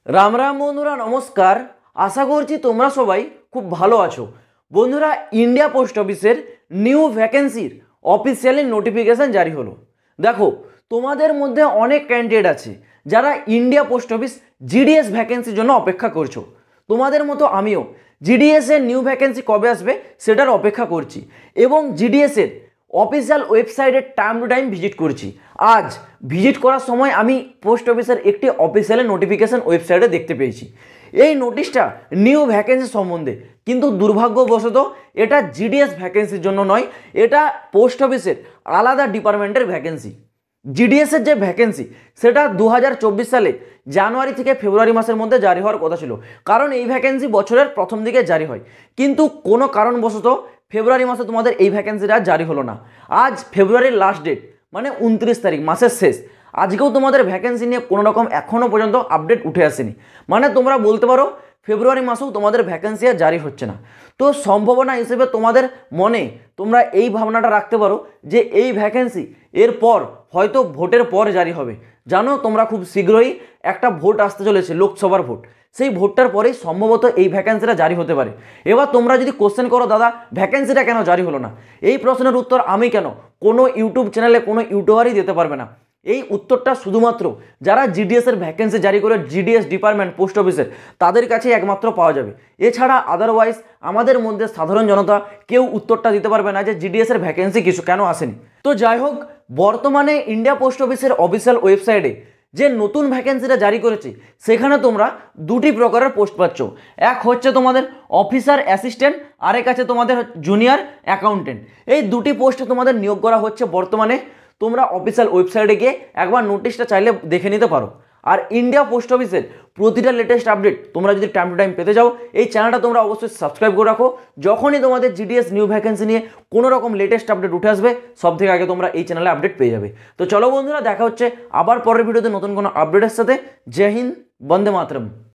রাম রাম বন্ধুরা, নমস্কার। আশা করছি তোমরা সবাই খুব ভালো আছো। বন্ধুরা, ইন্ডিয়া পোস্ট অফিসের নিউ ভ্যাকেন্সির অফিসিয়ালি নোটিফিকেশান জারি হলো। দেখো, তোমাদের মধ্যে অনেক ক্যান্ডিডেট আছে যারা ইন্ডিয়া পোস্ট অফিস জিডিএস ভ্যাকেন্সির জন্য অপেক্ষা করছো। তোমাদের মতো আমিও জিডিএস এর নিউ ভ্যাকেন্সি কবে আসবে সেটার অপেক্ষা করছি এবং জিডিএস এর অফিসিয়াল ওয়েবসাইটের টাইম টু টাইম ভিজিট করছি। আজ ভিজিট করার সময় আমি পোস্ট অফিসের একটি অফিসিয়াল নোটিফিকেশান ওয়েবসাইটে দেখতে পেয়েছি। এই নোটিশটা নিউ ভ্যাকেন্সি সম্বন্ধে, কিন্তু দুর্ভাগ্যবশত এটা জিডিএস ভ্যাকেন্সির জন্য নয়, এটা পোস্ট অফিসের আলাদা ডিপার্টমেন্টের ভ্যাকেন্সি। জিডিএসের যে ভ্যাকেন্সি সেটা 2024 সালে জানুয়ারি থেকে ফেব্রুয়ারি মাসের মধ্যে জারি হওয়ার কথা ছিল, কারণ এই ভ্যাকেন্সি বছরের প্রথম দিকে জারি হয়। কিন্তু কোনো কারণবশত ফেব্রুয়ারি মাসে তোমাদের এই ভ্যাকেন্সিটা জারি হলো না। আজ ফেব্রুয়ারির লাস্ট ডেট, মানে 29 তারিখ, মাসের শেষ। আজকেও তোমাদের ভ্যাকেন্সি নিয়ে কোনো রকম এখনও পর্যন্ত আপডেট উঠে আসেনি। মানে তোমরা বলতে পারো ফেব্রুয়ারি মাসেও তোমাদের ভ্যাকেন্সি আর জারি হচ্ছে না। তো সম্ভাবনা হিসেবে তোমাদের মনে তোমরা এই ভাবনাটা রাখতে পারো যে এই ভ্যাকেন্সি এরপর হয়তো ভোটের পর জারি হবে। জানো, তোমরা খুব শীঘ্রই একটা ভোট আসতে চলেছে, লোকসভার ভোট। সেই ভোটটার পরেই সম্ভবত এই ভ্যাকেন্সিটা জারি হতে পারে। এবার তোমরা যদি কোশ্চেন করো, দাদা ভ্যাকেন্সিটা কেন জারি হলো না, এই প্রশ্নের উত্তর আমি কেন, কোনো ইউটিউব চ্যানেলে কোনো ইউটিউবারই দিতে পারবে না। এই উত্তরটা শুধুমাত্র যারা জিডিএস এর ভ্যাকেন্সি জারি করে, জিডিএস ডিপার্টমেন্ট পোস্ট অফিসের, তাদের কাছেই একমাত্র পাওয়া যাবে। এছাড়া আদারওয়াইজ আমাদের মধ্যে সাধারণ জনতা কেউ উত্তরটা দিতে পারবে না যে জিডিএস এর ভ্যাকেন্সি কিছু কেন আসেনি। তো যাই হোক, বর্তমানে ইন্ডিয়া পোস্ট অফিসের অফিসিয়াল ওয়েবসাইটে যে নতুন ভ্যাকেন্সিটা জারি করেছে সেখানে তোমরা দুটি প্রকারের পোস্ট পাচ্ছ। এক হচ্ছে তোমাদের অফিসার অ্যাসিস্ট্যান্ট, আরেক আছে তোমাদের জুনিয়র অ্যাকাউন্টেন্ট। এই দুটি পোস্টে তোমাদের নিয়োগ করা হচ্ছে বর্তমানে। তোমরা অফিসিয়াল ওয়েবসাইটে গিয়ে একবার নোটিশটা চাইলে দেখে নিতে পারো। আর ইন্ডিয়া পোস্ট অফিসের প্রতিটা লেটেস্ট আপডেট তোমরা যদি টাইম টু টাইম পেতে যাও, এই চ্যানেলটা তোমরা অবশ্যই সাবস্ক্রাইব করে রাখো। যখনই তোমাদের জিডিএস নিউ ভ্যাকেন্সি নিয়ে কোনো রকম লেটেস্ট আপডেট উঠে আসবে, সব থেকে আগে তোমরা এই চ্যানেলে আপডেট পেয়ে যাবে। তো চলো বন্ধুরা, দেখা হচ্ছে আবার পরের ভিডিওতে নতুন কোনো আপডেটের সাথে। জয় হিন্দ, বন্দে মাতরম।